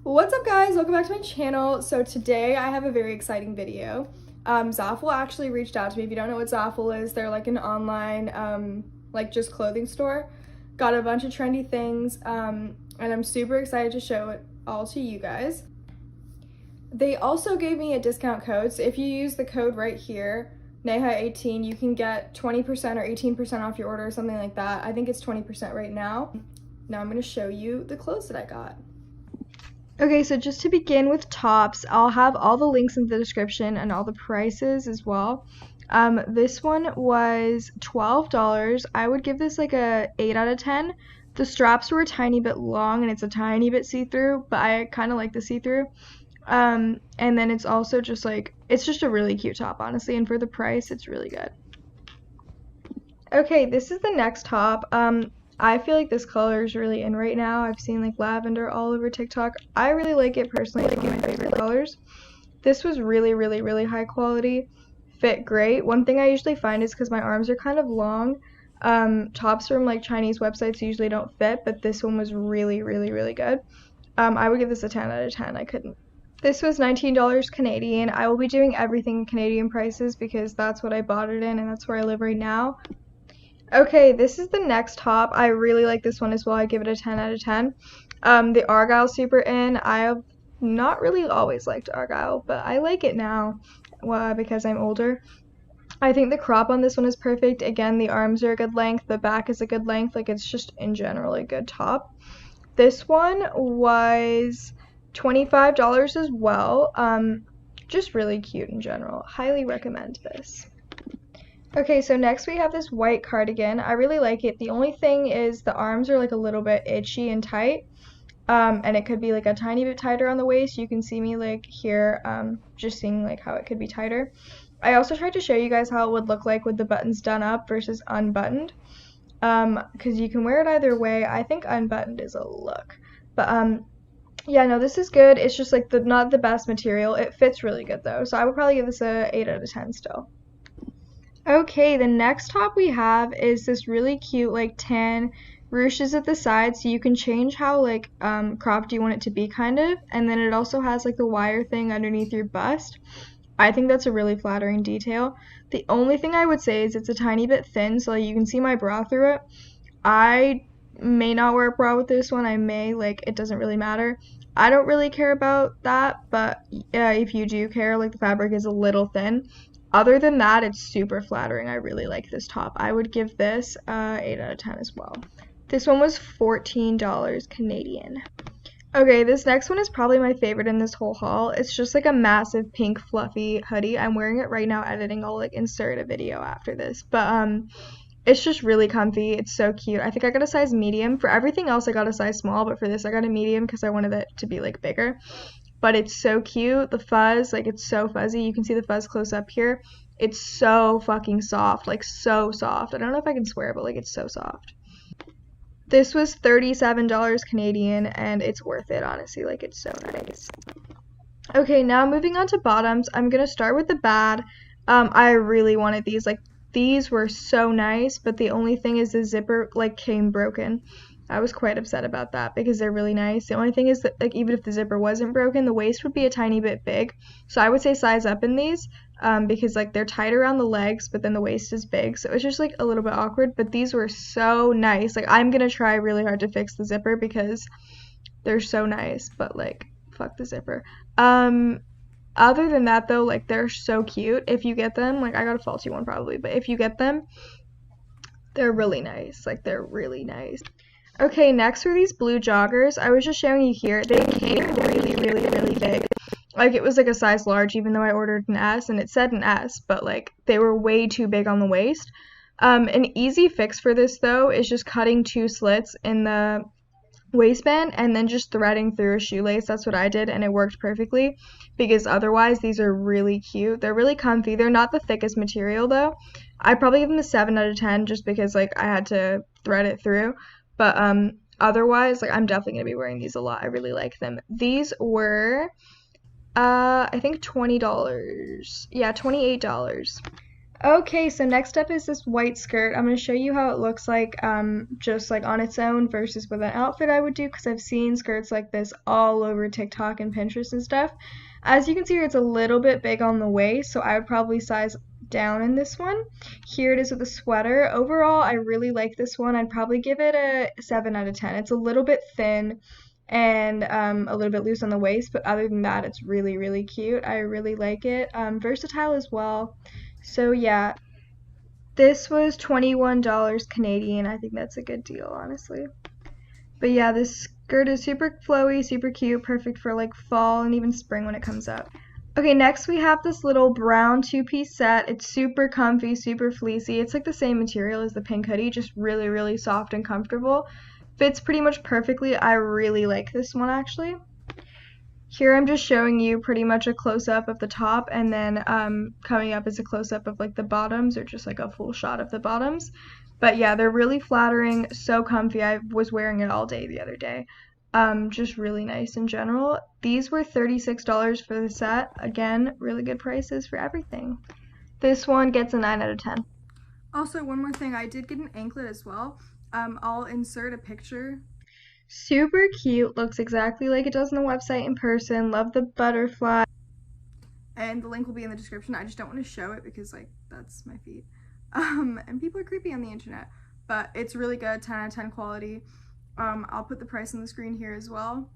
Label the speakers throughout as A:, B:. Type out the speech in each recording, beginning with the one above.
A: What's up guys, welcome back to my channel. So today I have a very exciting video. Zaful actually reached out to me. If you don't know what Zaful is, they're like an online like just clothing store. Got a bunch of trendy things and I'm super excited to show it all to you guys. They also gave me a discount code, so if you use the code right here, Neha18, you can get 20% or 18% off your order or something like that. I think it's 20% right now. Now I'm going to show you the clothes that I got. Okay, so just to begin with tops, I'll have all the links in the description and all the prices as well. This one was $12. I would give this like a 8 out of 10. The straps were a tiny bit long and it's a tiny bit see-through, but I kind of like the see-through. And then it's also just like, it's just a really cute top, honestly, and for the price, it's really good. Okay, this is the next top. I feel like this color is really in right now. I've seen like lavender all over TikTok. I really like it personally. It's one of my favorite colors. This was really high quality. Fit great. One thing I usually find is because my arms are kind of long, tops from like Chinese websites usually don't fit, but this one was really good. I would give this a 10 out of 10. I couldn't. This was $19 Canadian. I will be doing everything in Canadian prices because that's what I bought it in and that's where I live right now. Okay, this is the next top. I really like this one as well. I give it a 10 out of 10. The Argyle super in. I have not really always liked Argyle, but I like it now because I'm older. I think the crop on this one is perfect. Again, the arms are a good length. The back is a good length. Like, it's just in general a good top. This one was $25 as well. Just really cute in general. Highly recommend this. Okay, so next we have this white cardigan. I really like it. The only thing is the arms are like a little bit itchy and tight. And it could be like a tiny bit tighter on the waist. You can see me like here, just seeing like how it could be tighter. I also tried to show you guys how it would look like with the buttons done up versus unbuttoned. Because you can wear it either way. I think unbuttoned is a look. But yeah, no, this is good. It's just like not the best material. It fits really good though. So I would probably give this a 8 out of 10 still. Okay, the next top we have is this really cute like tan ruches at the side, so you can change how like cropped you want it to be kind of, and then it also has like the wire thing underneath your bust. I think that's a really flattering detail. The only thing I would say is it's a tiny bit thin, so you can see my bra through it. I may not wear a bra with this one. I may, like, it doesn't really matter. I don't really care about that, but if you do care, like the fabric is a little thin. Other than that, it's super flattering. I really like this top. I would give this 8 out of 10 as well. This one was $14 Canadian. Okay, this next one is probably my favorite in this whole haul. It's just like a massive pink fluffy hoodie. I'm wearing it right now editing. I'll like insert a video after this. But it's just really comfy. It's so cute. I think I got a size medium. For everything else, I got a size small, but for this, I got a medium because I wanted it to be like bigger. But it's so cute. The fuzz, like it's so fuzzy. You can see the fuzz close up here. It's so fucking soft, like so soft. I don't know if I can swear, but like it's so soft. This was $37 Canadian and it's worth it, honestly. Like it's so nice. Okay, now moving on to bottoms. I'm gonna start with the bad. I really wanted these. Like these were so nice, but the only thing is the zipper like came broken. I was quite upset about that because they're really nice. The only thing is that like even if the zipper wasn't broken, the waist would be a tiny bit big. So I would say size up in these because like they're tight around the legs, but then the waist is big. So it's just like a little bit awkward, but these were so nice. Like I'm going to try really hard to fix the zipper because they're so nice, but like fuck the zipper. Other than that though, like they're so cute. If you get them, like I got a faulty one probably, but if you get them, they're really nice. Like they're really nice. Okay, next were these blue joggers. I was just showing you here. They came really big. Like it was like a size large even though I ordered an S and it said an S, but like they were way too big on the waist. An easy fix for this though is just cutting 2 slits in the waistband and then just threading through a shoelace. That's what I did and it worked perfectly because otherwise these are really cute. They're really comfy. They're not the thickest material though. I'd probably give them a 7 out of 10 just because like I had to thread it through. But otherwise, like I'm definitely gonna be wearing these a lot. I really like them. These were I think $20. Yeah, $28. Okay, so next up is this white skirt. I'm going to show you how it looks like just like on its own versus with an outfit I would do, because I've seen skirts like this all over TikTok and Pinterest and stuff. As you can see here, it's a little bit big on the waist, so I would probably size down in this one. Here it is with a sweater. Overall, I really like this one. I'd probably give it a 7 out of 10. It's a little bit thin and a little bit loose on the waist, but other than that, it's really, really cute. I really like it. Versatile as well. So yeah, this was $21 Canadian. I think that's a good deal, honestly. But yeah, this skirt is super flowy, super cute, perfect for like fall and even spring when it comes up. Okay, next we have this little brown two-piece set. It's super comfy, super fleecy. It's like the same material as the pink hoodie, just really, really soft and comfortable. Fits pretty much perfectly. I really like this one actually. Here I'm just showing you pretty much a close-up of the top, and then coming up is a close-up of like the bottoms, or just like a full shot of the bottoms. But yeah, they're really flattering, so comfy. I was wearing it all day the other day. Just really nice in general. These were $36 for the set. Again, really good prices for everything. This one gets a 9 out of 10. Also, one more thing, I did get an anklet as well. I'll insert a picture. Super cute, looks exactly like it does on the website in person. Love the butterfly. And the link will be in the description. I just don't want to show it because like that's my feet. And people are creepy on the internet, but it's really good, 10 out of 10 quality. I'll put the price on the screen here as well.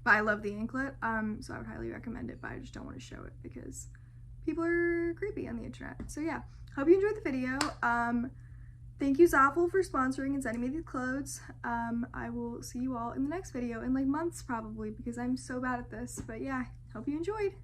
A: But I love the anklet, so I would highly recommend it, but I just don't want to show it because people are creepy on the internet. So yeah, hope you enjoyed the video. Thank you, Zaful, for sponsoring and sending me these clothes. I will see you all in the next video, in like months probably, because I'm so bad at this. But yeah, hope you enjoyed.